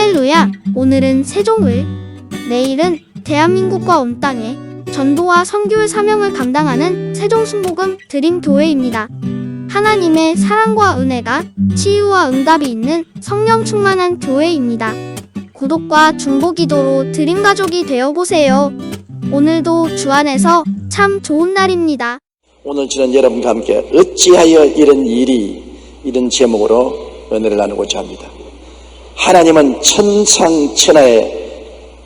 할렐루야! 오늘은 세종을, 내일은 대한민국과 온 땅에 전도와 선교의 사명을 감당하는 세종순복음 드림교회입니다. 하나님의 사랑과 은혜가 치유와 응답이 있는 성령 충만한 교회입니다. 구독과 중보기도로 드림가족이 되어보세요. 오늘도 주 안에서 참 좋은 날입니다. 오늘 저는 여러분과 함께 어찌하여 이런 일이, 이런 제목으로 은혜를 나누고자 합니다. 하나님은 천상천하에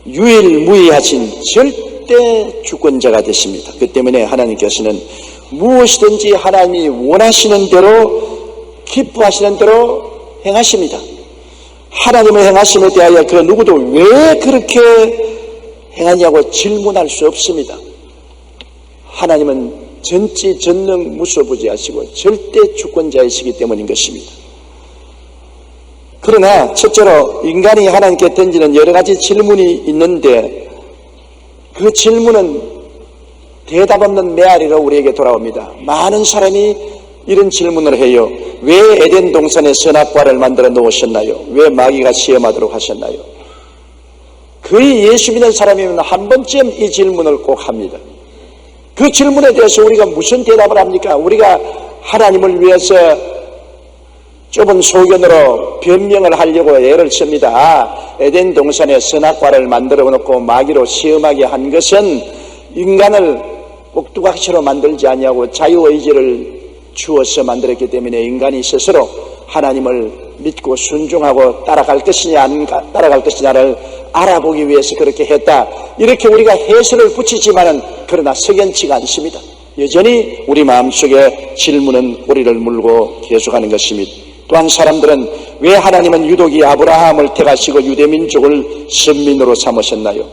유일무이하신 절대 주권자가 되십니다. 그 때문에 하나님께서는 무엇이든지 하나님이 원하시는 대로, 기뻐하시는 대로 행하십니다. 하나님의 행하심에 대하여 그 누구도 왜 그렇게 행하냐고 질문할 수 없습니다. 하나님은 전지전능 무소부지하시고 절대 주권자이시기 때문인 것입니다. 그러나 첫째로 인간이 하나님께 던지는 여러 가지 질문이 있는데 그 질문은 대답 없는 메아리로 우리에게 돌아옵니다. 많은 사람이 이런 질문을 해요. 왜 에덴 동산에 선악과를 만들어 놓으셨나요? 왜 마귀가 시험하도록 하셨나요? 거의 예수 믿는 사람이면 한 번쯤 이 질문을 꼭 합니다. 그 질문에 대해서 우리가 무슨 대답을 합니까? 우리가 하나님을 위해서 좁은 소견으로 변명을 하려고 애를 씁니다. 에덴 동산에 선악과를 만들어 놓고 마귀로 시험하게 한 것은 인간을 꼭두각시로 만들지 아니하고 자유의지를 주어서 만들었기 때문에 인간이 스스로 하나님을 믿고 순종하고 따라갈 것이냐 안 따라갈 것이냐를 알아보기 위해서 그렇게 했다. 이렇게 우리가 해설을 붙이지만은 그러나 석연치가 않습니다. 여전히 우리 마음속에 질문은 우리를 물고 계속하는 것입니다. 또한 사람들은 왜 하나님은 유독이 아브라함을 택하시고 유대민족을 선민으로 삼으셨나요?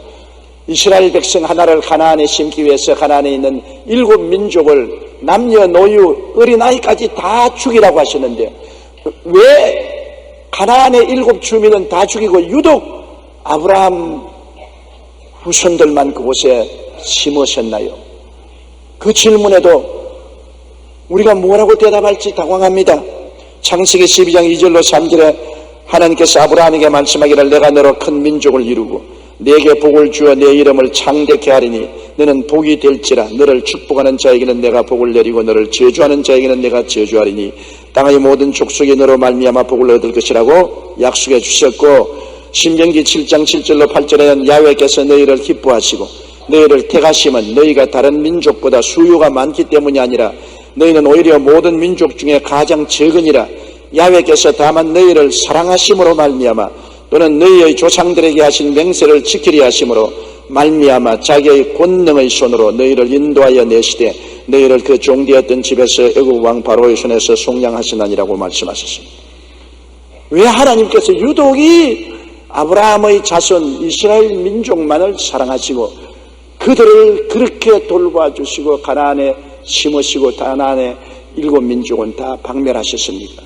이스라엘 백성 하나를 가나안에 심기 위해서 가나안에 있는 7민족을 남녀노유 어린아이까지 다 죽이라고 하셨는데 왜 가나안의 7 주민은 다 죽이고 유독 아브라함 후손들만 그곳에 심으셨나요? 그 질문에도 우리가 뭐라고 대답할지 당황합니다. 창세기 12장 2절로 3절에 하나님께서 아브라함에게 말씀하기를 내가 너로 큰 민족을 이루고 내게 복을 주어 내 이름을 창대케 하리니 너는 복이 될지라 너를 축복하는 자에게는 내가 복을 내리고 너를 저주하는 자에게는 내가 저주하리니 땅의 모든 족속이 너로 말미암아 복을 얻을 것이라고 약속해 주셨고 신명기 7장 7절로 8절에는 야훼께서 너희를 기뻐하시고 너희를 택하심은 너희가 다른 민족보다 수요가 많기 때문이 아니라 너희는 오히려 모든 민족 중에 가장 적으니라. 야훼께서 다만 너희를 사랑하심으로 말미암아 또는 너희의 조상들에게 하신 맹세를 지키려 하심으로 말미암아 자기의 권능의 손으로 너희를 인도하여 내시되 너희를 그 종되었던 집에서 애굽 왕 바로의 손에서 속량하시나니라고 말씀하셨습니다. 왜 하나님께서 유독이 아브라함의 자손 이스라엘 민족만을 사랑하시고 그들을 그렇게 돌봐주시고 가나안에 심으시고 가나안의 7민족은 다 박멸하셨습니까?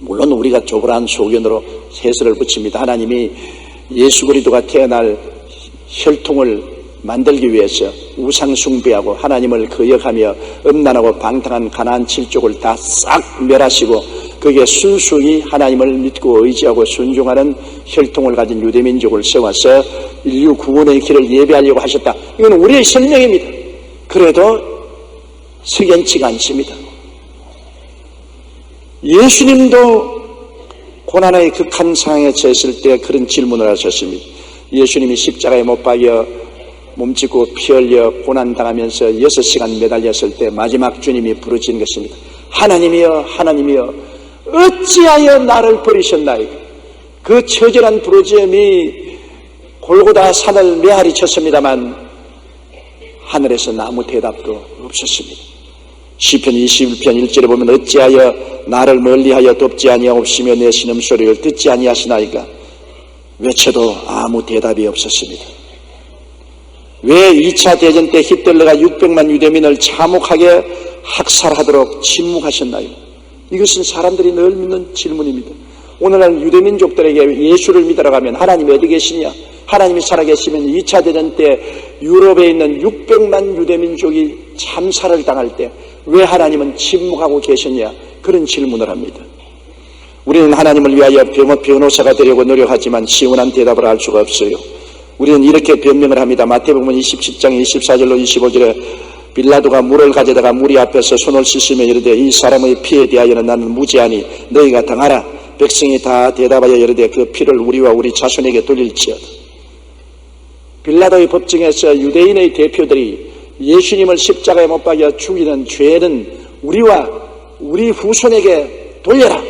물론 우리가 조그란 소견으로 해설을 붙입니다. 하나님이 예수 그리스도가 태어날 혈통을 만들기 위해서 우상 숭배하고 하나님을 거역하며 음란하고 방탕한 가나안 7족을 다 싹 멸하시고 거기에 순수히 하나님을 믿고 의지하고 순종하는 혈통을 가진 유대민족을 세워서 인류 구원의 길을 예배하려고 하셨다. 이건 우리의 설명입니다. 그래도 석연치가 않습니다. 예수님도 고난의 극한 상황에 처했을 때 그런 질문을 하셨습니다. 예수님이 십자가에 못 박여 몸짓고 피 흘려 고난당하면서 6시간 매달렸을 때 마지막 주님이 부르짖은 것입니다. 하나님이여 하나님이여 어찌하여 나를 버리셨나이까. 그 처절한 부르짖음이 골고다 산을 메아리 쳤습니다만 하늘에서 아무 대답도 없었습니다. 시편 21편 1절에 보면 어찌하여 나를 멀리하여 돕지 아니하옵시며 내 신음소리를 듣지 아니하시나이까. 외쳐도 아무 대답이 없었습니다. 왜 2차 대전 때 히틀러가 600만 유대민을 참혹하게 학살하도록 침묵하셨나요? 이것은 사람들이 늘 믿는 질문입니다. 오늘날 유대민족들에게 예수를 믿으러 가면 하나님이 어디 계시냐? 하나님이 살아계시면 2차 대전 때 유럽에 있는 600만 유대민족이 참사를 당할 때 왜 하나님은 침묵하고 계셨냐? 그런 질문을 합니다. 우리는 하나님을 위하여 변호사가 되려고 노력하지만 시원한 대답을 할 수가 없어요. 우리는 이렇게 변명을 합니다. 마태복음 27장 24절로 25절에 빌라도가 물을 가져다가 무리 앞에서 손을 씻으며 이르되 이 사람의 피에 대하여는 나는 무죄하니 너희가 당하라. 백성이 다 대답하여 이르되 그 피를 우리와 우리 자손에게 돌릴지어다. 빌라도의 법정에서 유대인의 대표들이 예수님을 십자가에 못 박여 죽이는 죄는 우리와 우리 후손에게 돌려라.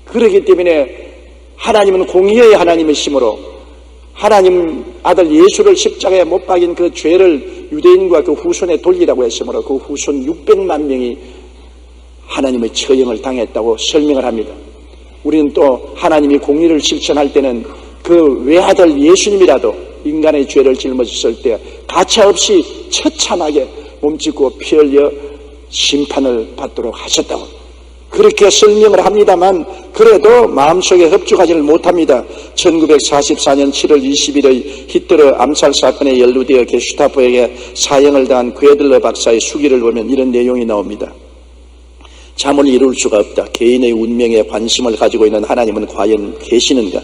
그렇기 때문에 하나님은 공의의 하나님이시므로 하나님 아들 예수를 십자가에 못 박인 그 죄를 유대인과 그 후손에 돌리라고 했으므로 그 후손 600만 명이 하나님의 처형을 당했다고 설명을 합니다. 우리는 또 하나님이 공의를 실천할 때는 그 외아들 예수님이라도 인간의 죄를 짊어졌을 때 가차없이 처참하게 몸짓고 피 흘려 심판을 받도록 하셨다고 그렇게 설명을 합니다만 그래도 마음속에 흡족하지를 못합니다. 1944년 7월 20일의 히틀러 암살 사건에 연루되어 게슈타포에게 사형을 당한 괴들러 박사의 수기를 보면 이런 내용이 나옵니다. 잠을 이룰 수가 없다. 개인의 운명에 관심을 가지고 있는 하나님은 과연 계시는가?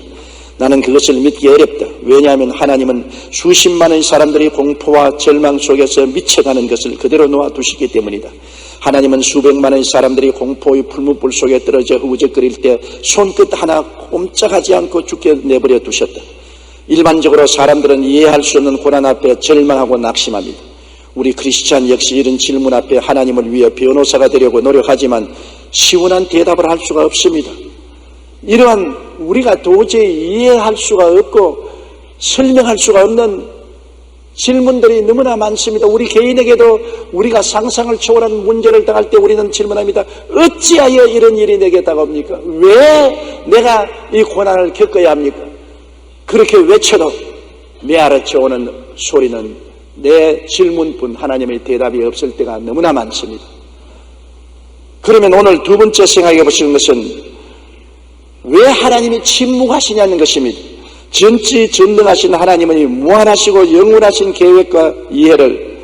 나는 그것을 믿기 어렵다. 왜냐하면 하나님은 수십만의 사람들이 공포와 절망 속에서 미쳐가는 것을 그대로 놓아두시기 때문이다. 하나님은 수백만의 사람들이 공포의 풀무불 속에 떨어져 흐우적거릴 때 손끝 하나 꼼짝하지 않고 죽게 내버려 두셨다. 일반적으로 사람들은 이해할 수 없는 고난 앞에 절망하고 낙심합니다. 우리 크리스찬 역시 이런 질문 앞에 하나님을 위해 변호사가 되려고 노력하지만 시원한 대답을 할 수가 없습니다. 이러한 우리가 도저히 이해할 수가 없고 설명할 수가 없는 질문들이 너무나 많습니다. 우리 개인에게도 우리가 상상을 초월한 문제를 당할 때 우리는 질문합니다. 어찌하여 이런 일이 내게 다가옵니까? 왜 내가 이 고난을 겪어야 합니까? 그렇게 외쳐도 메아르쳐 오는 소리는 내 질문뿐 하나님의 대답이 없을 때가 너무나 많습니다. 그러면 오늘 두 번째 생각해 보시는 것은 왜 하나님이 침묵하시냐는 것입니다. 전지전능하신 하나님은 무한하시고 영원하신 계획과 이해를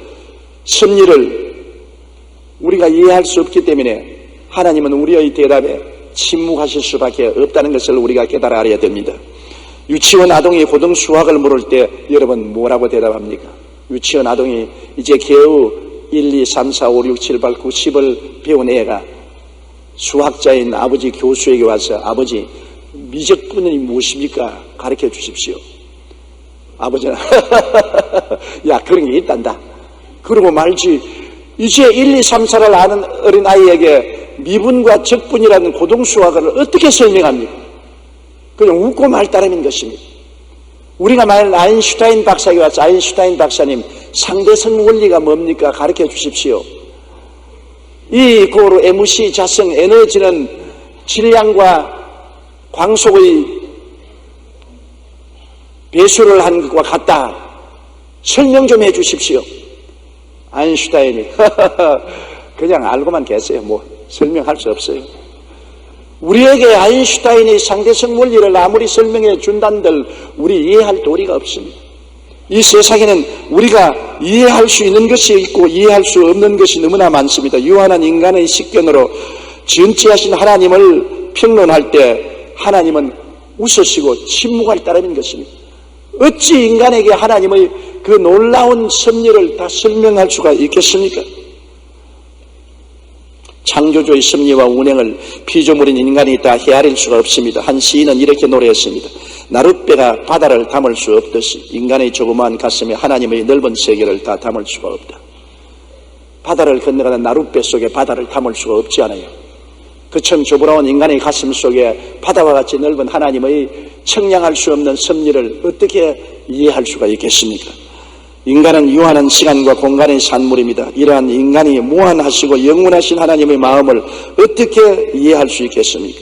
섭리를 우리가 이해할 수 없기 때문에 하나님은 우리의 대답에 침묵하실 수밖에 없다는 것을 우리가 깨달아 알아야 됩니다. 유치원 아동이 고등 수학을 물을 때 여러분 뭐라고 대답합니까? 유치원 아동이 이제 겨우 1, 2, 3, 4, 5, 6, 7, 8, 9, 10을 배운 애가 수학자인 아버지 교수에게 와서 아버지 미적분이 무엇입니까? 가르쳐 주십시오. 아버지는 야 그런 게 있단다. 그러고 말지 이제 1, 2, 3, 4를 아는 어린아이에게 미분과 적분이라는 고등수학을 어떻게 설명합니까? 그냥 웃고 말 따름인 것입니다. 우리가 말하는 아인슈타인 박사에게 와서 아인슈타인 박사님 상대성 원리가 뭡니까? 가르쳐 주십시오. E 고로 MC 자성 에너지는 질량과 광속의 배수를 한 것과 같다. 설명 좀 해 주십시오. 아인슈타인이 그냥 알고만 계세요. 뭐 설명할 수 없어요. 우리에게 아인슈타인이 상대성 원리를 아무리 설명해 준단들 우리 이해할 도리가 없습니다. 이 세상에는 우리가 이해할 수 있는 것이 있고 이해할 수 없는 것이 너무나 많습니다. 유한한 인간의 식견으로 전지하신 하나님을 평론할 때 하나님은 웃으시고 침묵할 따름인 것입니다. 어찌 인간에게 하나님의 그 놀라운 섭리를 다 설명할 수가 있겠습니까? 창조주의 섭리와 운행을 피조물인 인간이 다 헤아릴 수가 없습니다. 한 시인은 이렇게 노래했습니다. 나룻배가 바다를 담을 수 없듯이 인간의 조그마한 가슴에 하나님의 넓은 세계를 다 담을 수가 없다. 바다를 건너가는 나룻배 속에 바다를 담을 수가 없지 않아요. 그처럼 좁아온 인간의 가슴 속에 바다와 같이 넓은 하나님의 청량할 수 없는 섭리를 어떻게 이해할 수가 있겠습니까? 인간은 유한한 시간과 공간의 산물입니다. 이러한 인간이 무한하시고 영원하신 하나님의 마음을 어떻게 이해할 수 있겠습니까?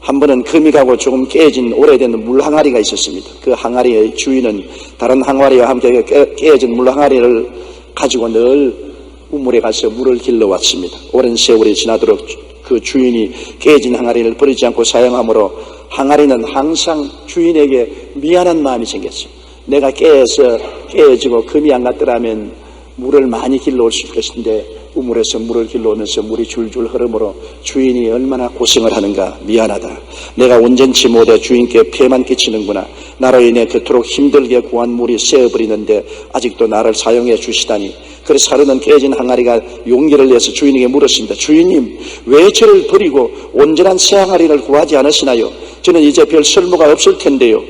한 번은 금이 가고 조금 깨진 오래된 물항아리가 있었습니다. 그 항아리의 주인은 다른 항아리와 함께 깨진 물항아리를 가지고 늘 우물에 가서 물을 길러왔습니다. 오랜 세월이 지나도록 그 주인이 깨진 항아리를 버리지 않고 사용함으로 항아리는 항상 주인에게 미안한 마음이 생겼어요. 내가 깨어지고 금이 안 갔더라면 물을 많이 길러올 수 있을 것인데 우물에서 물을 길러오면서 물이 줄줄 흐르므로 주인이 얼마나 고생을 하는가. 미안하다. 내가 온전치 못해 주인께 폐만 끼치는구나. 나로 인해 그토록 힘들게 구한 물이 새어버리는데 아직도 나를 사용해 주시다니. 그래서 하루는 깨진 항아리가 용기를 내서 주인에게 물었습니다. 주인님, 왜 저를 버리고 온전한 새 항아리를 구하지 않으시나요? 저는 이제 별 쓸모가 없을 텐데요.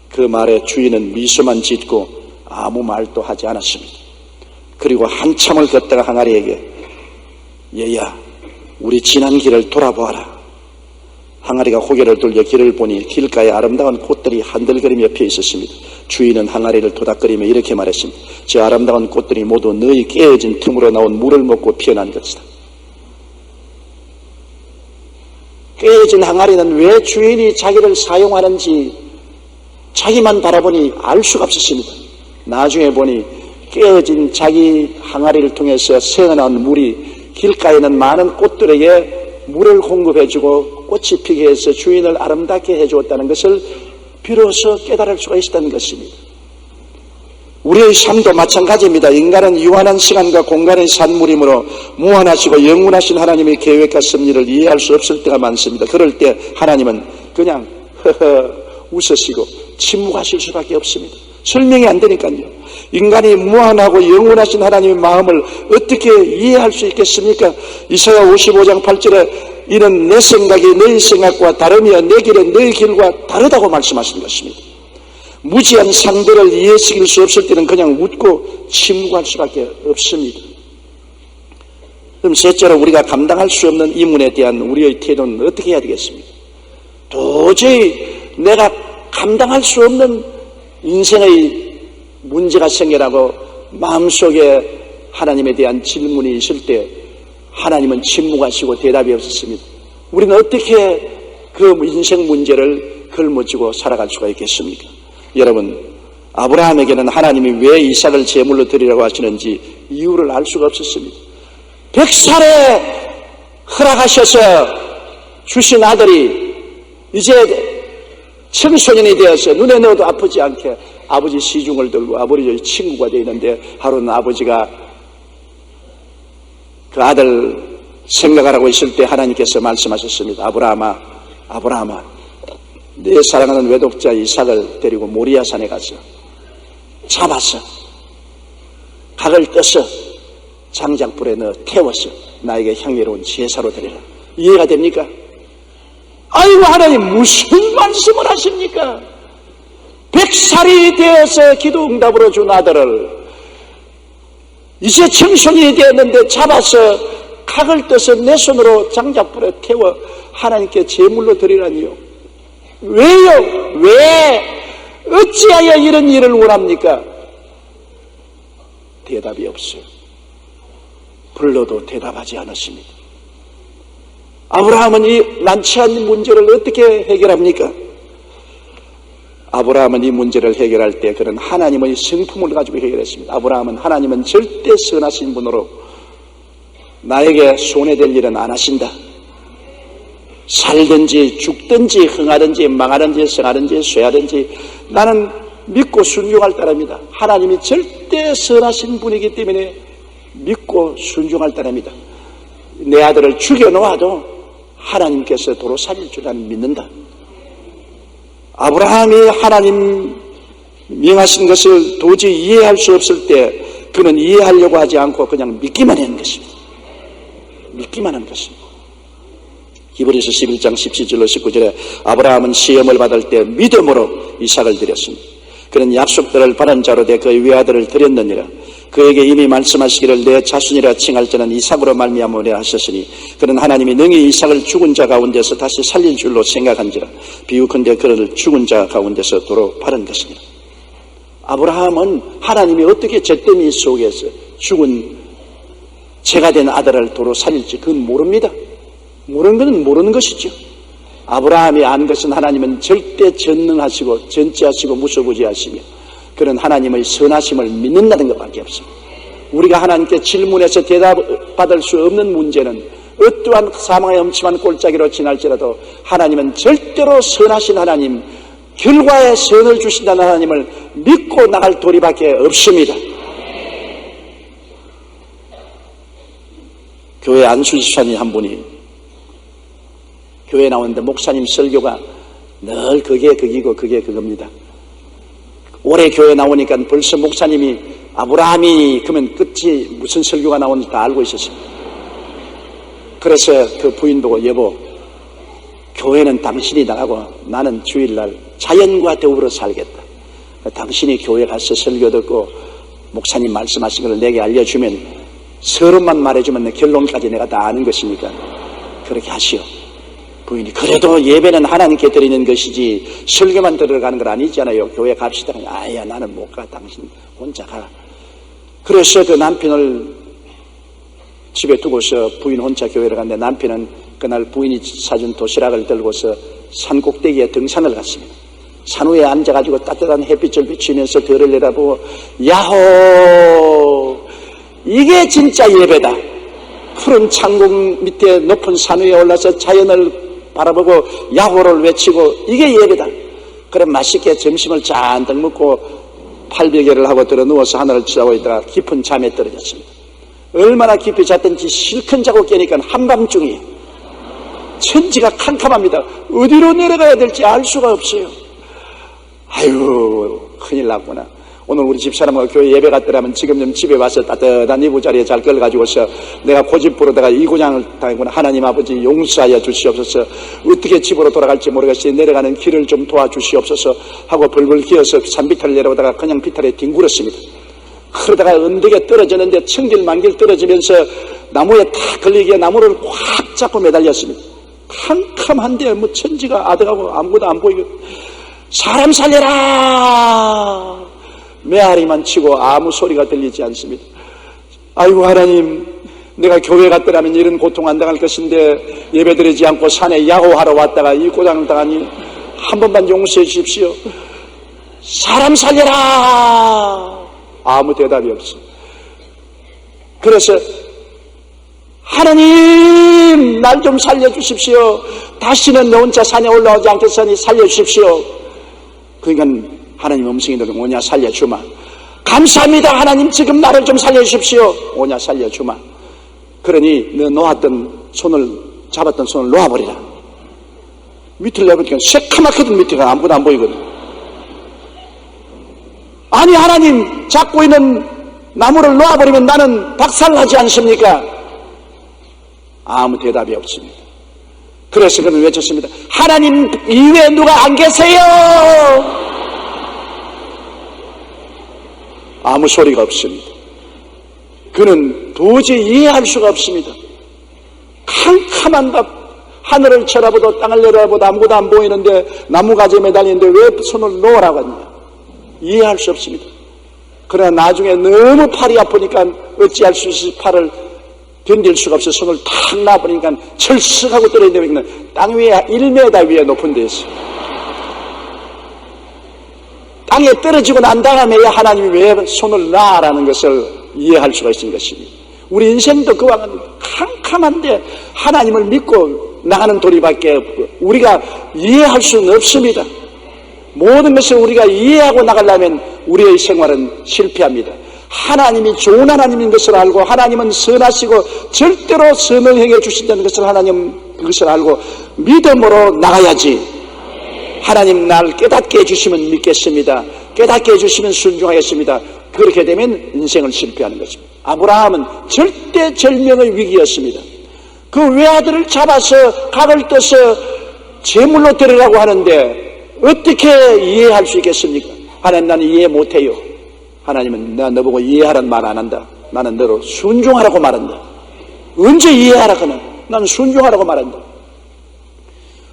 그 말에 주인은 미소만 짓고 아무 말도 하지 않았습니다. 그리고 한참을 걷다가 항아리에게, 얘야, 우리 지난 길을 돌아보아라. 항아리가 고개를 돌려 길을 보니 길가에 아름다운 꽃들이 한들거리며 피어 있었습니다. 주인은 항아리를 도닥거리며 이렇게 말했습니다. 저 아름다운 꽃들이 모두 너희 깨어진 틈으로 나온 물을 먹고 피어난 것이다. 깨어진 항아리는 왜 주인이 자기를 사용하는지 자기만 바라보니 알 수가 없었습니다. 나중에 보니 깨어진 자기 항아리를 통해서 새어나온 물이 길가에 있는 많은 꽃들에게 물을 공급해주고 꽃이 피게 해서 주인을 아름답게 해주었다는 것을 비로소 깨달을 수가 있었다는 것입니다. 우리의 삶도 마찬가지입니다. 인간은 유한한 시간과 공간의 산물이므로 무한하시고 영원하신 하나님의 계획과 섭리를 이해할 수 없을 때가 많습니다. 그럴 때 하나님은 그냥 웃으시고 침묵하실 수밖에 없습니다. 설명이 안 되니까요. 인간이 무한하고 영원하신 하나님의 마음을 어떻게 이해할 수 있겠습니까? 이사야 55장 8절에 이는 내 생각이 너희 생각과 다르며 내 길은 너희 길과 다르다고 말씀하신 것입니다. 무지한 상대를 이해시킬 수 없을 때는 그냥 웃고 침묵할 수밖에 없습니다. 그럼 셋째로 우리가 감당할 수 없는 이 문에 대한 우리의 태도는 어떻게 해야 되겠습니까? 도저히 내가 감당할 수 없는 인생의 문제가 생겨나고 마음속에 하나님에 대한 질문이 있을 때 하나님은 침묵하시고 대답이 없었습니다. 우리는 어떻게 그 인생 문제를 걸머쥐고 살아갈 수가 있겠습니까? 여러분, 아브라함에게는 하나님이 왜 이삭을 제물로 드리라고 하시는지 이유를 알 수가 없었습니다. 100살에 허락하셔서 주신 아들이 이제 청소년이 되어서 눈에 넣어도 아프지 않게 아버지 시중을 들고 아버지의 친구가 되어 있는데 하루는 아버지가 그 아들 생각하라고 있을 때 하나님께서 말씀하셨습니다. 아브라함아, 내 사랑하는 외독자 이삭을 데리고 모리아산에 가서 잡아서 각을 떠서 장작불에 넣어 태워서 나에게 향기로운 제사로 드리라. 이해가 됩니까? 아이고, 하나님 무슨 말씀을 하십니까? 100살이 되어서 기도응답으로 준 아들을 이제 청소년이 되었는데 잡아서 각을 떠서 내 손으로 장작불에 태워 하나님께 제물로 드리라니요. 왜요? 왜? 어찌하여 이런 일을 원합니까? 대답이 없어요. 불러도 대답하지 않으십니다. 아브라함은 이 난처한 문제를 어떻게 해결합니까? 아브라함은 이 문제를 해결할 때 그는 하나님의 성품을 가지고 해결했습니다. 아브라함은 하나님은 절대 선하신 분으로 나에게 손해될 일은 안 하신다. 살든지 죽든지 흥하든지 망하든지 성하든지 쇠하든지 나는 믿고 순종할 따릅니다. 하나님이 절대 선하신 분이기 때문에 믿고 순종할 따릅니다. 내 아들을 죽여놓아도 하나님께서 도로 살릴 줄 나는 믿는다. 아브라함이 하나님 명하신 것을 도저히 이해할 수 없을 때 그는 이해하려고 하지 않고 그냥 믿기만 하는 것입니다. 믿기만 하는 것입니다. 히브리서 11장 17절로 19절에 아브라함은 시험을 받을 때 믿음으로 이삭을 드렸습니다. 그는 약속들을 받은 자로 돼 그의 외아들을 드렸느니라. 그에게 이미 말씀하시기를 내 자손이라 칭할 자는 이삭으로 말미암으리라 하셨으니 그는 하나님이 능히 이삭을 죽은 자 가운데서 다시 살릴 줄로 생각한지라. 비유컨대 그를 죽은 자 가운데서 도로 바른 것이니라. 아브라함은 하나님이 어떻게 잿더미 속에서 죽은 죄가 된 아들을 도로 살릴지 그건 모릅니다. 모르는 것은 모르는 것이죠. 아브라함이 안 것은 하나님은 절대 전능하시고 전지하시고 무소부지하시며 그런 하나님의 선하심을 믿는다는 것밖에 없습니다. 우리가 하나님께 질문해서 대답받을 수 없는 문제는 어떠한 사망의 엄침한 골짜기로 지날지라도 하나님은 절대로 선하신 하나님, 결과에 선을 주신다는 하나님을 믿고 나갈 도리밖에 없습니다. 교회 안수집사님 한 분이 교회 나오는데 목사님 설교가 늘 그게 그기고 그게 그겁니다. 올해 교회 나오니까 벌써 목사님이 아브라함이 그러면 끝이 무슨 설교가 나오는지 다 알고 있었습니다. 그래서 그 부인 보고 여보, 교회는 당신이 나가고 나는 주일날 자연과 더불어 살겠다. 당신이 교회 가서 설교 듣고 목사님 말씀하신 걸 내게 알려주면 서론만 말해주면 내 결론까지 내가 다 아는 것이니까 그렇게 하시오. 부인이 그래도 예배는 하나님께 드리는 것이지 설교만 들어가는 건 아니잖아요. 교회 갑시다. 아야 나는 못 가. 당신 혼자 가. 그래서 그 남편을 집에 두고서 부인 혼자 교회를 갔는데 남편은 그날 부인이 사준 도시락을 들고서 산 꼭대기에 등산을 갔습니다. 산 위에 앉아가지고 따뜻한 햇빛을 비치면서 별을 내다보고 야호 이게 진짜 예배다. 푸른 창공 밑에 높은 산 위에 올라서 자연을 바라보고 야호를 외치고 이게 예배다. 그럼 맛있게 점심을 잔뜩 먹고 팔베개를 하고 들어 누워서 하늘을 쳐다보고 있다가 깊은 잠에 떨어졌습니다. 얼마나 깊이 잤든지 실컷 자고 깨니까 한밤중이에요. 천지가 캄캄합니다. 어디로 내려가야 될지 알 수가 없어요. 아유 큰일 났구나. 오늘 우리 집사람하고 교회 예배 갔더라면 지금 좀 집에 와서 따뜻한 이부자리에 잘 걸어가지고서 내가 고집부르다가 이 고장을 당했구나. 하나님 아버지 용서하여 주시옵소서. 어떻게 집으로 돌아갈지 모르겠으니 내려가는 길을 좀 도와주시옵소서 하고 벌벌 기어서 산비탈을 내려오다가 그냥 비탈에 뒹굴었습니다. 그러다가 언덕에 떨어졌는데 천길만길 떨어지면서 나무에 탁 걸리기에 나무를 꽉 잡고 매달렸습니다. 캄캄한데 뭐 천지가 아득하고 아무것도 안 보이고 사람 살려라 메아리만 치고 아무 소리가 들리지 않습니다. 아이고 하나님 내가 교회 갔더라면 이런 고통 안 당할 것인데 예배드리지 않고 산에 야호하러 왔다가 이 고장을 당하니 한 번만 용서해 주십시오. 사람 살려라 아무 대답이 없어. 그래서 하나님 날 좀 살려주십시오. 다시는 너 혼자 산에 올라오지 않겠으니 살려주십시오. 그러니까 하나님 음성이 들으면 오냐 살려주마. 감사합니다 하나님 지금 나를 좀 살려주십시오. 오냐 살려주마. 그러니 너 놓았던 손을 잡았던 손을 놓아버리라. 밑을 내보니까 새카맣거든. 밑에가 아무것도 안 보이거든. 아니 하나님 잡고 있는 나무를 놓아버리면 나는 박살나지 않습니까? 아무 대답이 없습니다. 그래서 그는 외쳤습니다. 하나님 이외에 누가 안 계세요? 아무 소리가 없습니다. 그는 도저히 이해할 수가 없습니다. 캄캄한 밤 하늘을 쳐다보도 땅을 내려다보도 아무것도 안 보이는데 나무가지에 매달리는데 왜 손을 놓으라고 하느냐. 이해할 수 없습니다. 그러나 나중에 너무 팔이 아프니까 어찌할 수 없이 팔을 견딜 수가 없어 손을 탁 놔버리니까 철썩하고 떨어지는 땅 위에 1m 위에 높은 데 있어요. 땅에 떨어지고 난 다음에야 하나님이 왜 손을 놔라는 것을 이해할 수가 있는 것입니다. 우리 인생도 그와는 캄캄한데 하나님을 믿고 나가는 도리밖에 없고 우리가 이해할 수는 없습니다. 모든 것을 우리가 이해하고 나가려면 우리의 생활은 실패합니다. 하나님이 좋은 하나님인 것을 알고 하나님은 선하시고 절대로 선을 행해 주신다는 것을 하나님 그것을 알고 믿음으로 나가야지. 하나님 날 깨닫게 해주시면 믿겠습니다. 깨닫게 해주시면 순종하겠습니다. 그렇게 되면 인생을 실패하는 것입니다. 아브라함은 절대절명의 위기였습니다. 그 외아들을 잡아서 각을 떠서 제물로 드리라고 하는데 어떻게 이해할 수 있겠습니까? 하나님 나는 이해 못해요. 하나님은 나 너보고 이해하라는 말 안 한다. 나는 너로 순종하라고 말한다. 언제 이해하라 그는? 나는 순종하라고 말한다.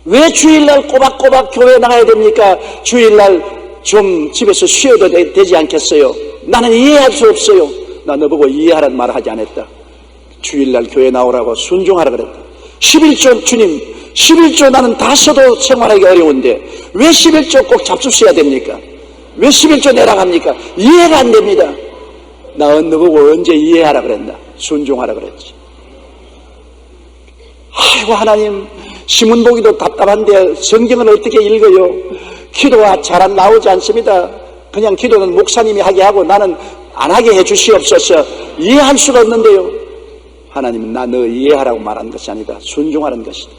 왜 주일날 꼬박꼬박 교회 나가야 됩니까? 주일날 좀 집에서 쉬어도 되지 않겠어요? 나는 이해할 수 없어요. 나 너보고 이해하라는 말 하지 않았다. 주일날 교회 나오라고 순종하라 그랬다. 11조 주님 11조 나는 다 써도 생활하기 어려운데 왜 11조 꼭 잡수셔야 됩니까? 왜 11조 내라갑니까? 이해가 안 됩니다. 나 너보고 언제 이해하라 그랬나? 순종하라 그랬지. 아이고 하나님 신문 보기도 답답한데 성경을 어떻게 읽어요? 기도가 잘 안 나오지 않습니다. 그냥 기도는 목사님이 하게 하고 나는 안 하게 해 주시옵소서. 이해할 수가 없는데요. 하나님은 나 너 이해하라고 말하는 것이 아니다. 순종하는 것이다.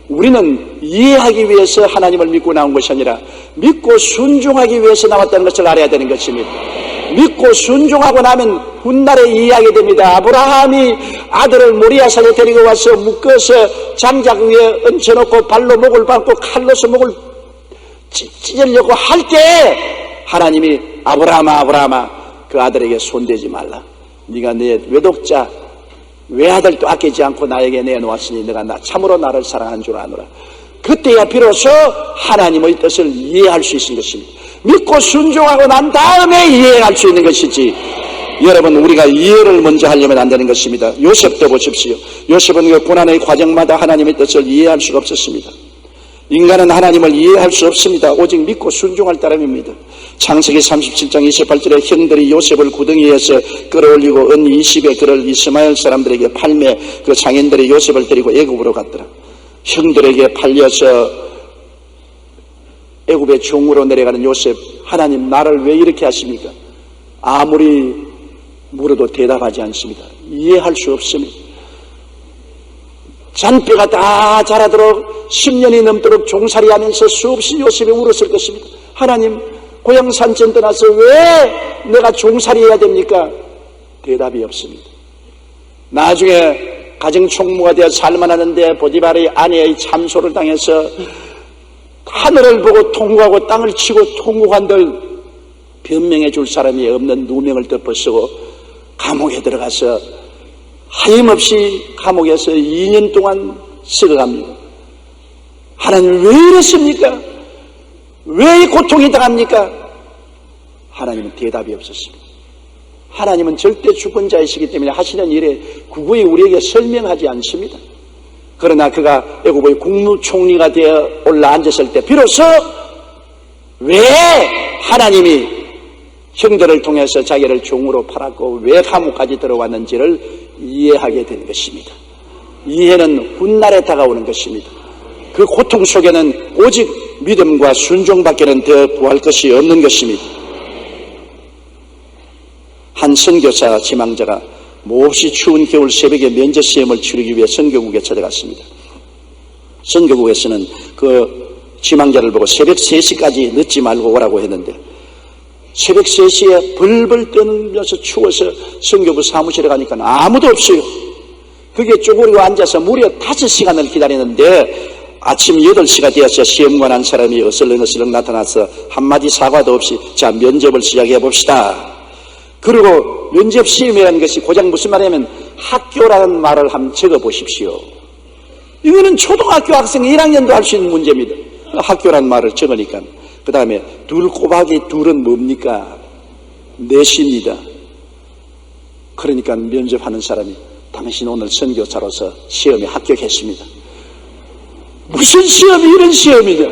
우리는 이해하기 위해서 하나님을 믿고 나온 것이 아니라 믿고 순종하기 위해서 나왔다는 것을 알아야 되는 것입니다. 믿고 순종하고 나면 훗날에 이해하게 됩니다. 아브라함이 아들을 모리아산에 데리고 와서 묶어서 장작 위에 얹혀놓고 발로 목을 밟고 칼로서 목을 찢으려고 할 때 하나님이 아브라함아 그 아들에게 손대지 말라. 네가 내 외독자 외아들도 아끼지 않고 나에게 내놓았으니 내가 참으로 나를 사랑하는 줄 아노라. 그때야 비로소 하나님의 뜻을 이해할 수 있는 것입니다. 믿고 순종하고 난 다음에 이해할 수 있는 것이지, 여러분 우리가 이해를 먼저 하려면 안 되는 것입니다. 요셉도 보십시오. 요셉은 그 고난의 과정마다 하나님의 뜻을 이해할 수가 없었습니다. 인간은 하나님을 이해할 수 없습니다. 오직 믿고 순종할 따름입니다. 창세기 37장 28절에 형들이 요셉을 구덩이에서 끌어올리고 은 20에 그를 이스마엘 사람들에게 팔매 그 장인들이 요셉을 데리고 애굽으로 갔더라. 형들에게 팔려서 애굽의 종으로 내려가는 요셉, 하나님 나를 왜 이렇게 하십니까? 아무리 물어도 대답하지 않습니다. 이해할 수 없습니다. 잔뼈가 다 자라도록 10년이 넘도록 종살이하면서 수없이 요셉이 울었을 것입니다. 하나님 고향 산천 떠나서 왜 내가 종살이해야 됩니까? 대답이 없습니다. 나중에 가정총무가 되어 살만하는데 보디발의 아내의 참소를 당해서 하늘을 보고 통곡하고 땅을 치고 통곡한들 변명해 줄 사람이 없는 누명을 덮어쓰고 감옥에 들어가서 하염없이 감옥에서 2년 동안 썩어갑니다. 하나님 왜 이렇습니까? 왜 이 고통이 당합니까? 하나님은 대답이 없었습니다. 하나님은 절대 주권자이시기 때문에 하시는 일에 구구이 우리에게 설명하지 않습니다. 그러나 그가 애굽의 국무총리가 되어 올라앉았을 때 비로소 왜 하나님이 형들을 통해서 자기를 종으로 팔았고 왜 감옥까지 들어왔는지를 이해하게 된 것입니다. 이해는 훗날에 다가오는 것입니다. 그 고통 속에는 오직 믿음과 순종밖에는 더 구할 것이 없는 것입니다. 한 선교사 지망자가 몹시 추운 겨울 새벽에 면접 시험을 치르기 위해 선교국에 찾아갔습니다. 선교국에서는 그 지망자를 보고 새벽 3시까지 늦지 말고 오라고 했는데 새벽 3시에 벌벌 떨면서 추워서 선교부 사무실에 가니까 아무도 없어요. 그게 쪼그리고 앉아서 무려 5시간을 기다리는데 아침 8시가 되어서 시험관 한 사람이 어슬렁어슬렁 나타나서 한마디 사과도 없이 자 면접을 시작해 봅시다. 그리고 면접 시험이라는 것이 고작 무슨 말이냐면 학교라는 말을 한번 적어 보십시오. 이거는 초등학교 학생 1학년도 할 수 있는 문제입니다. 학교라는 말을 적으니까 그 다음에 둘 곱하기 둘은 뭡니까? 넷입니다. 그러니까 면접하는 사람이 당신 오늘 선교사로서 시험에 합격했습니다. 무슨 시험이 이런 시험이냐?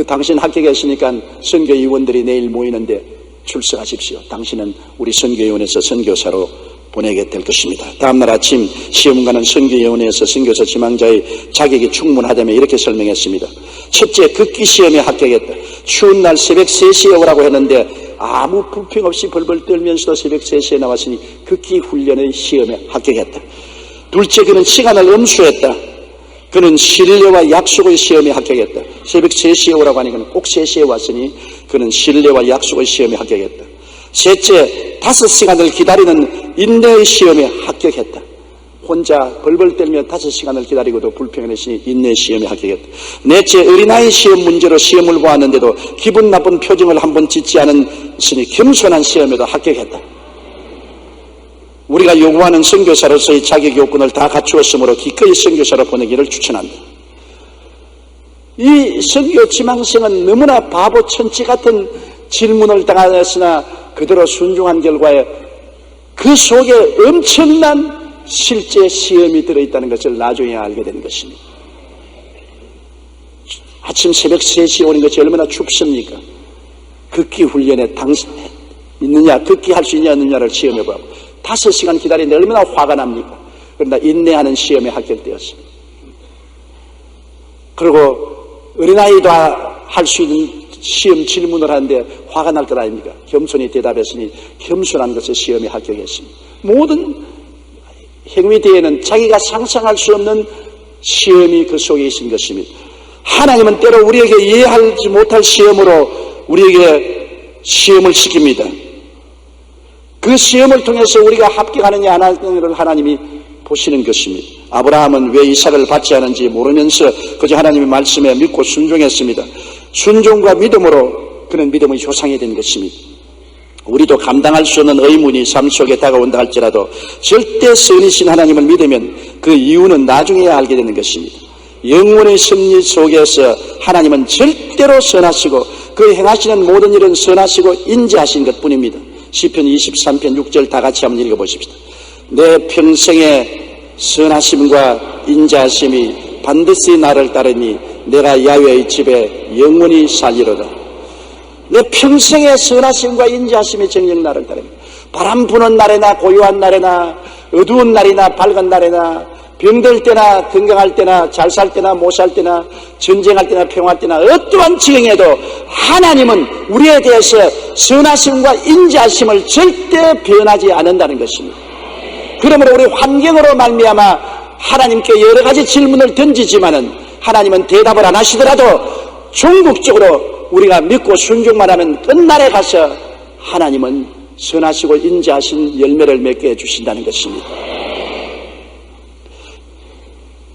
당신 합격했으니까 선교위원들이 내일 모이는데 출석하십시오. 당신은 우리 선교위원회에서 선교사로 보내게 될 것입니다. 다음날 아침 시험관은 선교위원회에서 선교사 지망자의 자격이 충분하다며 이렇게 설명했습니다. 첫째, 극기 시험에 합격했다. 추운 날 새벽 3시에 오라고 했는데 아무 불평 없이 벌벌 떨면서도 새벽 3시에 나왔으니 극기 훈련의 시험에 합격했다. 둘째, 그는 시간을 엄수했다. 그는 신뢰와 약속의 시험에 합격했다. 새벽 3시에 오라고 하니까 꼭 3시에 왔으니 그는 신뢰와 약속의 시험에 합격했다. 셋째, 5시간을 기다리는 인내의 시험에 합격했다. 혼자 벌벌 떨며 5시간을 기다리고도 불평을 했으니 인내의 시험에 합격했다. 넷째, 어린아이 시험 문제로 시험을 보았는데도 기분 나쁜 표정을 한번 짓지 않았으니 겸손한 시험에도 합격했다. 우리가 요구하는 선교사로서의 자격 요건을 다 갖추었으므로 기꺼이 선교사로 보내기를 추천한다. 이 선교 지망생은 너무나 바보 천치 같은 질문을 당하였으나 그대로 순종한 결과에 그 속에 엄청난 실제 시험이 들어있다는 것을 나중에 알게 된 것입니다. 아침 새벽 3시에 오는 것이 얼마나 춥습니까? 극기 훈련에 있느냐, 극기 할 수 있냐 없느냐를 시험해보고 5시간 기다리는데 얼마나 화가 납니까? 그러나 인내하는 시험에 합격되었습니다. 그리고 어린아이도 할 수 있는 시험 질문을 하는데 화가 날 것 아닙니까? 겸손히 대답했으니 겸손한 것에 시험에 합격했습니다. 모든 행위 뒤에는 자기가 상상할 수 없는 시험이 그 속에 있는 것입니다. 하나님은 때로 우리에게 이해하지 못할 시험으로 우리에게 시험을 시킵니다. 그 시험을 통해서 우리가 합격하느냐 안 하느냐를 하나님이 보시는 것입니다. 아브라함은 왜 이삭을 받지 않은지 모르면서 그저 하나님의 말씀에 믿고 순종했습니다. 순종과 믿음으로 그는 믿음의 조상이 된 것입니다. 우리도 감당할 수 없는 의문이 삶 속에 다가온다 할지라도 절대 선이신 하나님을 믿으면 그 이유는 나중에 알게 되는 것입니다. 영원의 섭리 속에서 하나님은 절대로 선하시고 그 행하시는 모든 일은 선하시고 인자하신 것뿐입니다. 시편 23편 6절 다 같이 한번 읽어보십시다. 내 평생의 선하심과 인자하심이 반드시 나를 따르니 내가 야훼의 집에 영원히 살리로다. 내 평생의 선하심과 인자하심이 정녕 나를 따릅니다. 바람 부는 날에나 고요한 날에나 어두운 날이나 밝은 날에나 병들 때나 건강할 때나 잘 살 때나 못 살 때나 전쟁할 때나 평화할 때나 어떠한 지경에도 하나님은 우리에 대해서 선하심과 인자하심을 절대 변하지 않는다는 것입니다. 그러므로 우리 환경으로 말미암아 하나님께 여러 가지 질문을 던지지만은 하나님은 대답을 안 하시더라도 종국적으로 우리가 믿고 순종만 하면 끝날에 가서 하나님은 선하시고 인자하신 열매를 맺게 해주신다는 것입니다.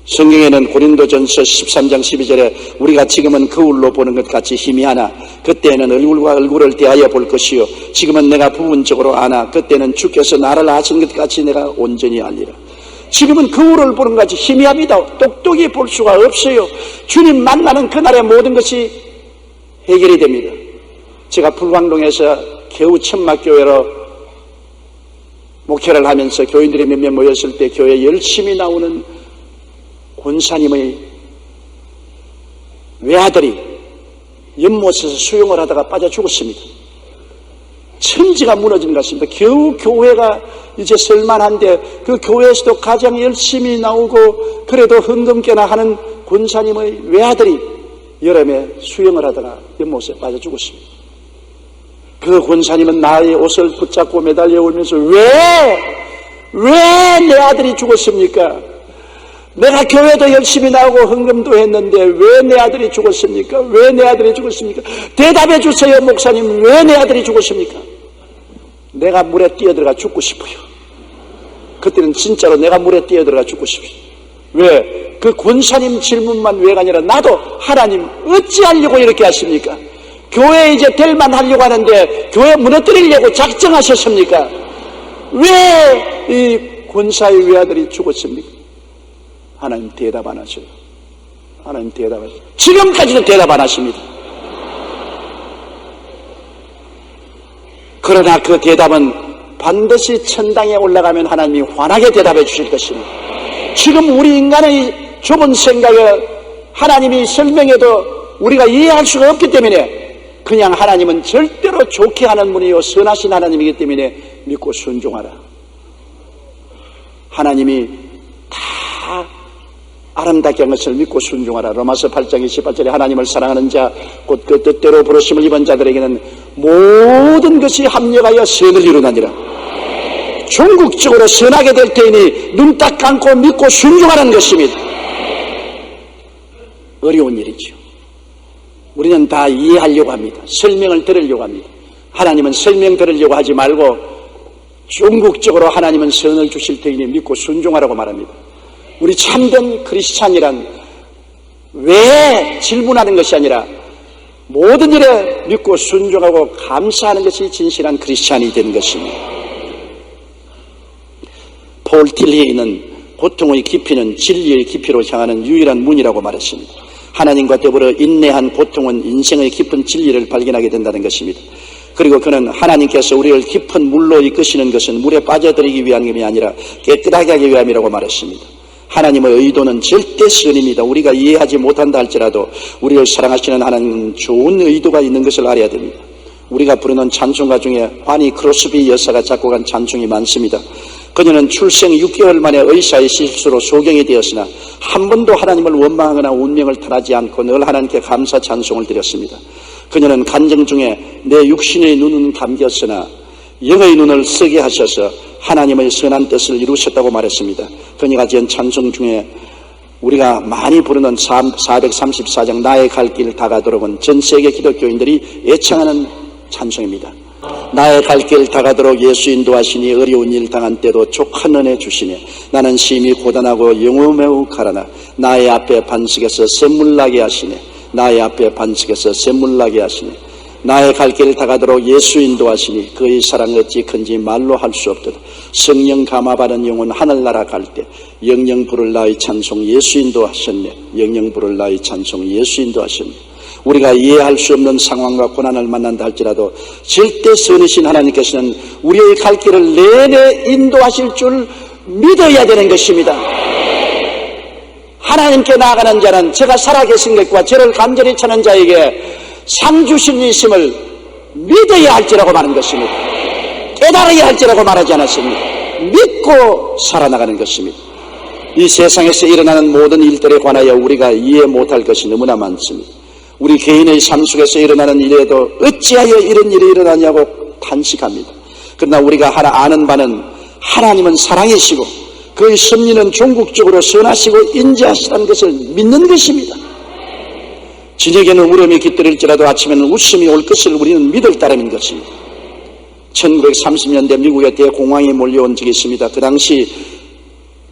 성경에는 고린도전서 13장 12절에 우리가 지금은 거울로 보는 것 같이 희미하나 그때는 얼굴과 얼굴을 대하여 볼 것이요 지금은 내가 부분적으로 아나 그때는 주께서 나를 아신 것 같이 내가 온전히 알리라. 지금은 거울을 보는 것 같이 희미합니다. 똑똑히 볼 수가 없어요. 주님 만나는 그날의 모든 것이 해결이 됩니다. 제가 불광동에서 겨우 천막교회로 목회를 하면서 교인들이 몇몇 모였을 때 교회에 열심히 나오는 권사님의 외아들이 연못에서 수영을 하다가 빠져 죽었습니다. 천지가 무너진 것 같습니다. 겨우 교회가 이제 설만한데 그 교회에서도 가장 열심히 나오고 그래도 헌금깨나 하는 권사님의 외아들이 여름에 수영을 하다가 연못에 빠져 죽었습니다. 그 권사님은 나의 옷을 붙잡고 매달려 울면서 왜 내 아들이 죽었습니까? 내가 교회도 열심히 나오고 헌금도 했는데 왜 내 아들이 죽었습니까? 왜 내 아들이 죽었습니까? 대답해 주세요, 목사님. 왜 내 아들이 죽었습니까? 내가 물에 뛰어들어가 죽고 싶어요. 그때는 진짜로 내가 물에 뛰어들어가 죽고 싶어요. 왜? 그 권사님 질문만 왜가 아니라 나도 하나님 어찌하려고 이렇게 하십니까? 교회 이제 될만 하려고 하는데 교회 무너뜨리려고 작정하셨습니까? 왜 이 권사의 외아들이 죽었습니까? 하나님 대답 안 하셔요. 하나님 대답 안 하셔요. 지금까지도 대답 안 하십니다. 그러나 그 대답은 반드시 천당에 올라가면 하나님이 환하게 대답해 주실 것입니다. 지금 우리 인간의 좁은 생각에 하나님이 설명해도 우리가 이해할 수가 없기 때문에 그냥 하나님은 절대로 좋게 하는 분이요 선하신 하나님이기 때문에 믿고 순종하라. 하나님이 다 아름답게 한 것을 믿고 순종하라. 로마서 8장 28절에 하나님을 사랑하는 자 곧 그 뜻대로 부르심을 입은 자들에게는 모든 것이 합력하여 선을 이루나니라. 종국적으로 선하게 될 테니 눈 딱 감고 믿고 순종하는 것입니다. 어려운 일이죠. 우리는 다 이해하려고 합니다. 설명을 들으려고 합니다. 하나님은 설명 들으려고 하지 말고 종국적으로 하나님은 선을 주실 테니 믿고 순종하라고 말합니다. 우리 참된 크리스찬이란 왜 질문하는 것이 아니라 모든 일에 믿고 순종하고 감사하는 것이 진실한 크리스찬이 되는 것입니다. 폴 틸리는 고통의 깊이는 진리의 깊이로 향하는 유일한 문이라고 말했습니다. 하나님과 더불어 인내한 고통은 인생의 깊은 진리를 발견하게 된다는 것입니다. 그리고 그는 하나님께서 우리를 깊은 물로 이끄시는 것은 물에 빠져들이기 위함이 아니라 깨끗하게 하기 위함이라고 말했습니다. 하나님의 의도는 절대 선입니다. 우리가 이해하지 못한다 할지라도 우리를 사랑하시는 하나님은 좋은 의도가 있는 것을 알아야 됩니다. 우리가 부르는 찬송가 중에 파니 크로스비 여사가 작곡한 찬송이 많습니다. 그녀는 출생 6개월 만에 의사의 실수로 소경이 되었으나 한 번도 하나님을 원망하거나 운명을 탓하지 않고 늘 하나님께 감사 찬송을 드렸습니다. 그녀는 간증 중에 내 육신의 눈은 감겼으나 영의 눈을 쓰게 하셔서 하나님의 선한 뜻을 이루셨다고 말했습니다. 그녀가 지은 찬송 중에 우리가 많이 부르는 434장 나의 갈 길 다가도록은 전 세계 기독교인들이 애청하는 찬송입니다. 나의 갈 길 다가도록 예수 인도하시니 어려운 일 당한 때도 족한 은혜 주시니 나는 심히 고단하고 영어 매우 가라나 나의 앞에 반석에서 샘물 나게 하시니 나의 앞에 반석에서 샘물 나게 하시니 나의 갈 길 다가도록 예수 인도하시니 그의 사랑 어찌 큰지 말로 할 수 없도다. 성령 감화받은 영혼 하늘나라 갈 때 영영 부를 나의 찬송 예수 인도하셨네. 영영 부를 나의 찬송 예수 인도하셨네. 우리가 이해할 수 없는 상황과 고난을 만난다 할지라도 절대 선이신 하나님께서는 우리의 갈 길을 내내 인도하실 줄 믿어야 되는 것입니다. 하나님께 나아가는 자는 제가 살아계신 것과 저를 간절히 찾는 자에게 상 주신 이심을 믿어야 할지라고 말하는 것입니다. 깨달아야 할지라고 말하지 않았습니다. 믿고 살아나가는 것입니다. 이 세상에서 일어나는 모든 일들에 관하여 우리가 이해 못할 것이 너무나 많습니다. 우리 개인의 삶 속에서 일어나는 일에도 어찌하여 이런 일이 일어나냐고 탄식합니다. 그러나 우리가 아는 바는 하나님은 사랑이시고 그의 섭리는 종국적으로 선하시고 인자하시다는 것을 믿는 것입니다. 저녁에는 울음이 깃들일지라도 아침에는 웃음이 올 것을 우리는 믿을 따름인 것입니다. 1930년대 미국에 대공황이 몰려온 적이 있습니다. 그 당시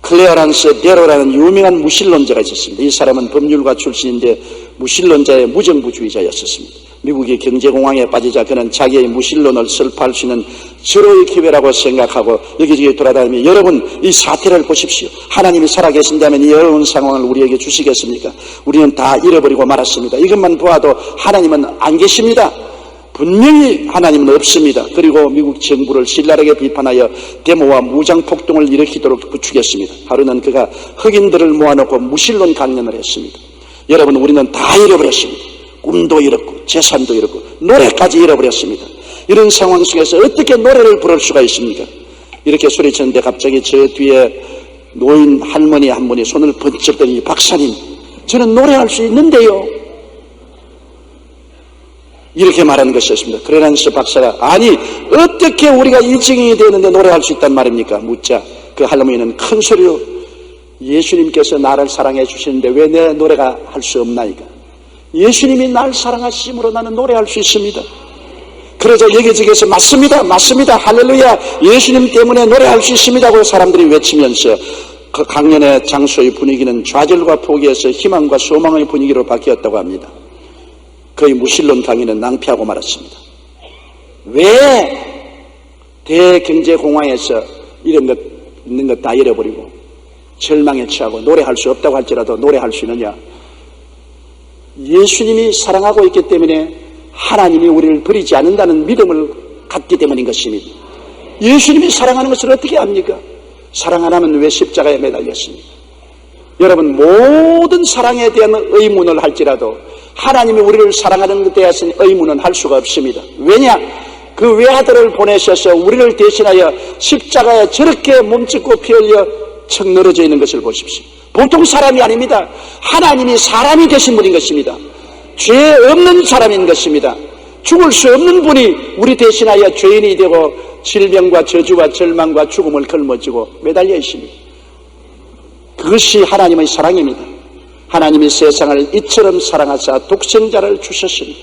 클레어런스 데로라는 유명한 무신론자가 있었습니다. 이 사람은 법률가 출신인데 무신론자의 무정부주의자였었습니다. 미국이 경제공황에 빠지자 그는 자기의 무신론을 설파할 수 있는 절호의 기회라고 생각하고 여기저기 돌아다니며 여러분 이 사태를 보십시오. 하나님이 살아계신다면 이 어려운 상황을 우리에게 주시겠습니까? 우리는 다 잃어버리고 말았습니다. 이것만 보아도 하나님은 안 계십니다. 분명히 하나님은 없습니다. 그리고 미국 정부를 신랄하게 비판하여 데모와 무장폭동을 일으키도록 부추겼습니다. 하루는 그가 흑인들을 모아놓고 무신론 강연을 했습니다. 여러분 우리는 다 잃어버렸습니다. 꿈도 잃었고 재산도 잃었고 노래까지 잃어버렸습니다. 이런 상황 속에서 어떻게 노래를 부를 수가 있습니까? 이렇게 소리쳤는데 갑자기 저 뒤에 노인 할머니 한 분이 손을 번쩍 들더니 박사님 저는 노래할 수 있는데요 이렇게 말하는 것이었습니다. 그러면서 박사가 아니 어떻게 우리가 이 증인이 되었는데 노래할 수 있단 말입니까? 묻자 그 할머니는 큰 소리로 예수님께서 나를 사랑해 주시는데 왜 내 노래가 할 수 없나이까? 예수님이 날 사랑하심으로 나는 노래할 수 있습니다. 그러자 여기저기에서 맞습니다 맞습니다 할렐루야 예수님 때문에 노래할 수 있습니다 하고 사람들이 외치면서 그 강연의 장소의 분위기는 좌절과 포기에서 희망과 소망의 분위기로 바뀌었다고 합니다. 그의 무신론 강의는 낭피하고 말았습니다. 왜 대경제공황에서 이런 것 있는 것 다 잃어버리고 절망에 취하고 노래할 수 없다고 할지라도 노래할 수 있느냐? 예수님이 사랑하고 있기 때문에 하나님이 우리를 버리지 않는다는 믿음을 갖기 때문인 것입니다. 예수님이 사랑하는 것을 어떻게 압니까? 사랑 안 하면 왜 십자가에 매달렸습니까? 여러분 모든 사랑에 대한 의문을 할지라도 하나님이 우리를 사랑하는 것에 대해서 의문은 할 수가 없습니다. 왜냐? 그 외아들을 보내셔서 우리를 대신하여 십자가에 저렇게 몸짓고 피 흘려 척 늘어져 있는 것을 보십시오. 보통 사람이 아닙니다. 하나님이 사람이 되신 분인 것입니다. 죄 없는 사람인 것입니다. 죽을 수 없는 분이 우리 대신하여 죄인이 되고 질병과 저주와 절망과 죽음을 걸머쥐고 매달려 있습니다. 그것이 하나님의 사랑입니다. 하나님이 세상을 이처럼 사랑하사 독생자를 주셨으니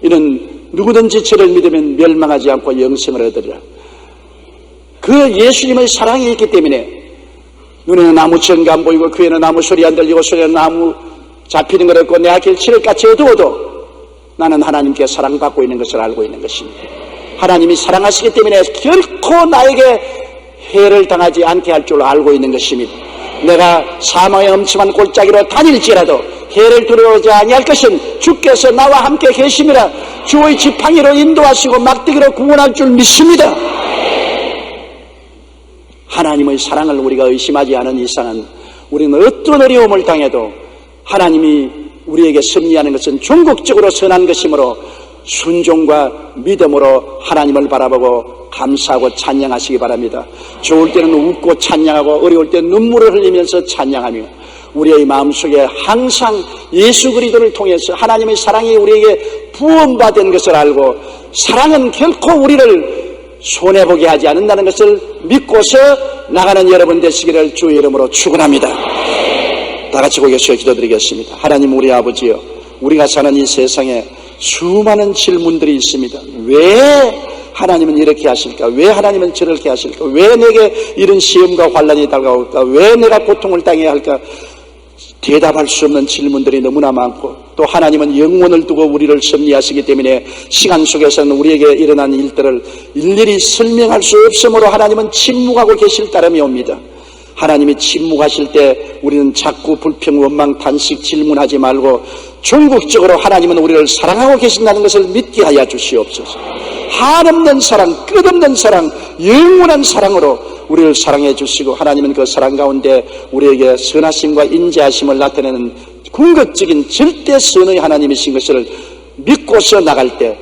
이는 누구든지 저를 믿으면 멸망하지 않고 영생을 얻으리라. 그 예수님의 사랑이 있기 때문에 눈에는 아무 증거 안 보이고 귀에는 아무 소리 안 들리고 손에는 아무 잡히는 것 없고 내 앞길 칠흑같이 어두워도 나는 하나님께 사랑받고 있는 것을 알고 있는 것입니다. 하나님이 사랑하시기 때문에 결코 나에게 해를 당하지 않게 할 줄 알고 있는 것입니다. 내가 사망의 엄침한 골짜기로 다닐지라도 해를 두려워하지 아니할 것은 주께서 나와 함께 계심이라. 주의 지팡이로 인도하시고 막대기로 구원할 줄 믿습니다. 하나님의 사랑을 우리가 의심하지 않은 이상은 우리는 어떤 어려움을 당해도 하나님이 우리에게 섭리하는 것은 종국적으로 선한 것이므로 순종과 믿음으로 하나님을 바라보고 감사하고 찬양하시기 바랍니다. 좋을 때는 웃고 찬양하고 어려울 때는 눈물을 흘리면서 찬양하며 우리의 마음속에 항상 예수 그리스도를 통해서 하나님의 사랑이 우리에게 부음받은 것을 알고 사랑은 결코 우리를 손해보게 하지 않는다는 것을 믿고서 나가는 여러분 되시기를 주의 이름으로 축원합니다. 다 같이 고개서 기도드리겠습니다. 하나님 우리 아버지여, 우리가 사는 이 세상에 수많은 질문들이 있습니다. 왜 하나님은 이렇게 하실까? 왜 하나님은 저렇게 하실까? 왜 내게 이런 시험과 환난이 다가올까? 왜 내가 고통을 당해야 할까? 대답할 수 없는 질문들이 너무나 많고, 또 하나님은 영원을 두고 우리를 섭리하시기 때문에 시간 속에서는 우리에게 일어난 일들을 일일이 설명할 수 없으므로 하나님은 침묵하고 계실 따름이 옵니다. 하나님이 침묵하실 때 우리는 자꾸 불평, 원망, 탄식, 질문하지 말고 종국적으로 하나님은 우리를 사랑하고 계신다는 것을 믿게 하여 주시옵소서. 한없는 사랑, 끝없는 사랑, 영원한 사랑으로 우리를 사랑해 주시고, 하나님은 그 사랑 가운데 우리에게 선하심과 인자하심을 나타내는 궁극적인 절대 선의 하나님이신 것을 믿고서 나갈 때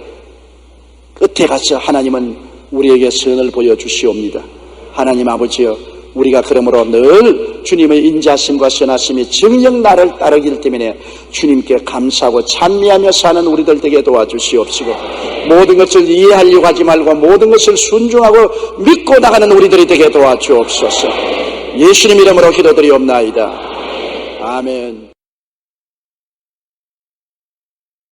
끝에 가서 하나님은 우리에게 선을 보여주시옵니다. 하나님 아버지여, 우리가 그러므로 늘 주님의 인자심과 선하심이 정녕 나를 따르기 때문에 주님께 감사하고 찬미하며 사는 우리들 되게 도와주시옵시고, 모든 것을 이해하려고 하지 말고 모든 것을 순종하고 믿고 나가는 우리들이 되게 도와주옵소서. 예수님 이름으로 기도드리옵나이다. 아멘.